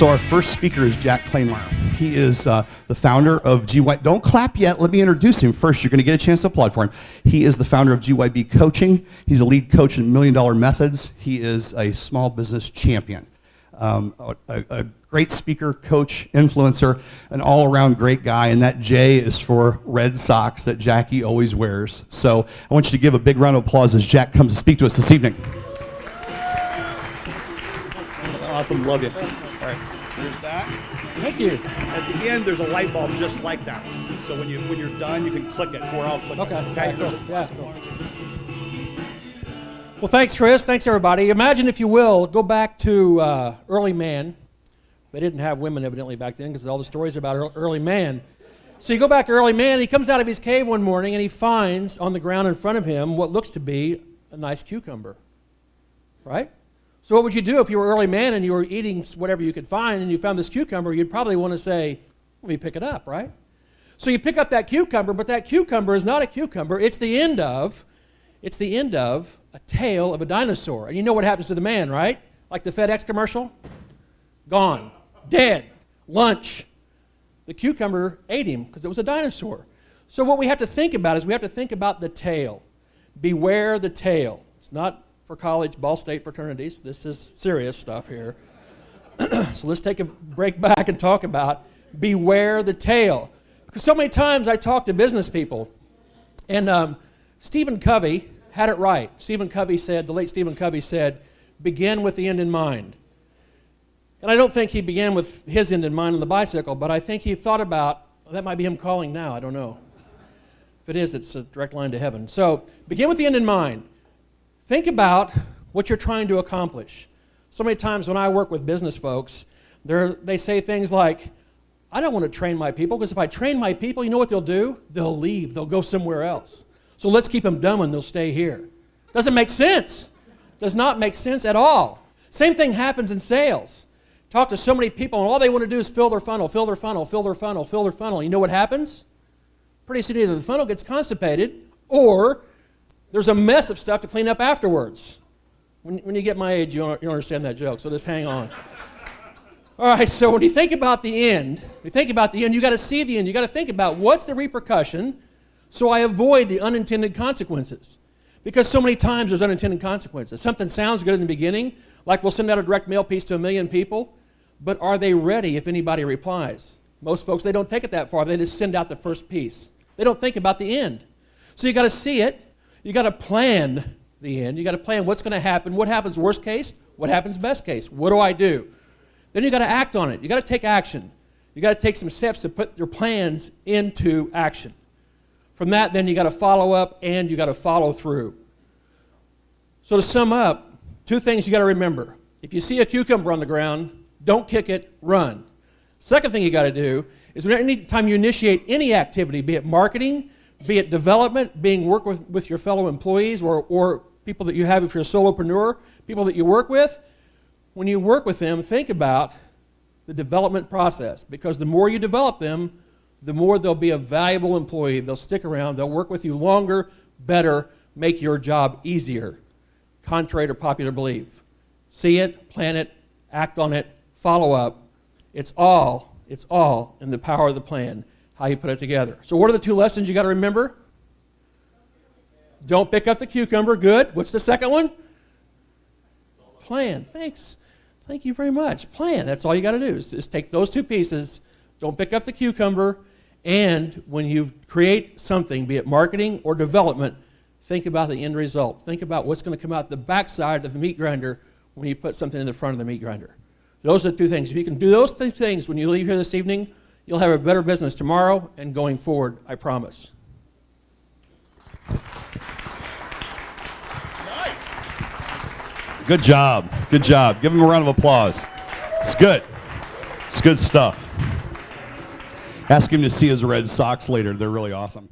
So our first speaker is Jack Klemeyer. He is the founder of GYB. Don't clap yet. Let me introduce him first. You're going to get a chance to applaud for him. He is the founder of GYB Coaching. He's a lead coach in $1 Million Methods. He is a small business champion. A great speaker, coach, influencer, an all-around great guy, and that J is for red socks that Jackie always wears. So I want you to give a big round of applause as Jack comes to speak to us this evening. Awesome, love you. All right, here's that. Thank you. At the end, there's a light bulb just like that. So when you're done, you can click it, or I'll click it. Okay, cool. Yeah, cool. Well, thanks, Chris. Thanks, everybody. Imagine, if you will, go back to early man. They didn't have women evidently back then because all the stories about early man. So you go back to early man, and he comes out of his cave one morning, and he finds on the ground in front of him what looks to be a nice cucumber, right? So what would you do if you were early man and you were eating whatever you could find and you found this cucumber? You'd probably want to say, let me pick it up, right? So you pick up that cucumber, but that cucumber is not a cucumber. It's the end of a tail of a dinosaur. And you know what happens to the man, right? Like the FedEx commercial? Gone. Dead. Lunch. The cucumber ate him because it was a dinosaur. So what we have to think about is we have to think about the tail. Beware the tail. It's not for college Ball State fraternities. This is serious stuff here. So let's take a break back and talk about beware the tail. Because so many times I talk to business people, and Stephen Covey had it right. The late Stephen Covey said, begin with the end in mind. And I don't think he began with his end in mind on the bicycle, but I think he thought about, that might be him calling now, I don't know. If it is, it's a direct line to heaven. So begin with the end in mind. Think about what you're trying to accomplish. So many times when I work with business folks, they say things like, I don't want to train my people, because if I train my people, you know what they'll do? They'll leave. They'll go somewhere else. So let's keep them dumb and they'll stay here. Doesn't make sense. Does not make sense at all. Same thing happens in sales. Talk to so many people, and all they want to do is fill their funnel, fill their funnel, fill their funnel, fill their funnel. You know what happens? Pretty soon either the funnel gets constipated, or there's a mess of stuff to clean up afterwards. When you get my age, you don't understand that joke, so just hang on. All right, so when you think about the end, you got to see the end. You got to think about what's the repercussion so I avoid the unintended consequences. Because so many times there's unintended consequences. Something sounds good in the beginning, like we'll send out a direct mail piece to 1 million people, but are they ready if anybody replies? Most folks, they don't take it that far. They just send out the first piece. They don't think about the end. So you got to see it. You got to plan the end. You got to plan what's going to happen. What happens worst case? What happens best case? What do I do? Then you got to act on it. You got to take action. You got to take some steps to put your plans into action. From that, then you got to follow up and you got to follow through. So to sum up, 2 things you got to remember. If you see a cucumber on the ground, don't kick it, run. Second thing you got to do is any time you initiate any activity, be it marketing, be it development, being work with your fellow employees or people that you have if you're a solopreneur, people that you work with, when you work with them, think about the development process, because the more you develop them, the more they'll be a valuable employee. They'll stick around. They'll work with you longer, better, make your job easier, contrary to popular belief. See it, plan it, act on it, follow up. It's all in the power of the plan, how you put it together. So what are the 2 lessons you got to remember? Don't pick up the cucumber. Good. What's the second one? Plan. Thanks. Thank you very much. Plan. That's all you got to do is just take those 2 pieces. Don't pick up the cucumber. And when you create something, be it marketing or development, think about the end result. Think about what's going to come out the backside of the meat grinder when you put something in the front of the meat grinder. Those are the 2 things. If you can do those 2 things when you leave here this evening, you'll have a better business tomorrow and going forward, I promise. Good job. Good job. Give him a round of applause. It's good. It's good stuff. Ask him to see his red socks later. They're really awesome.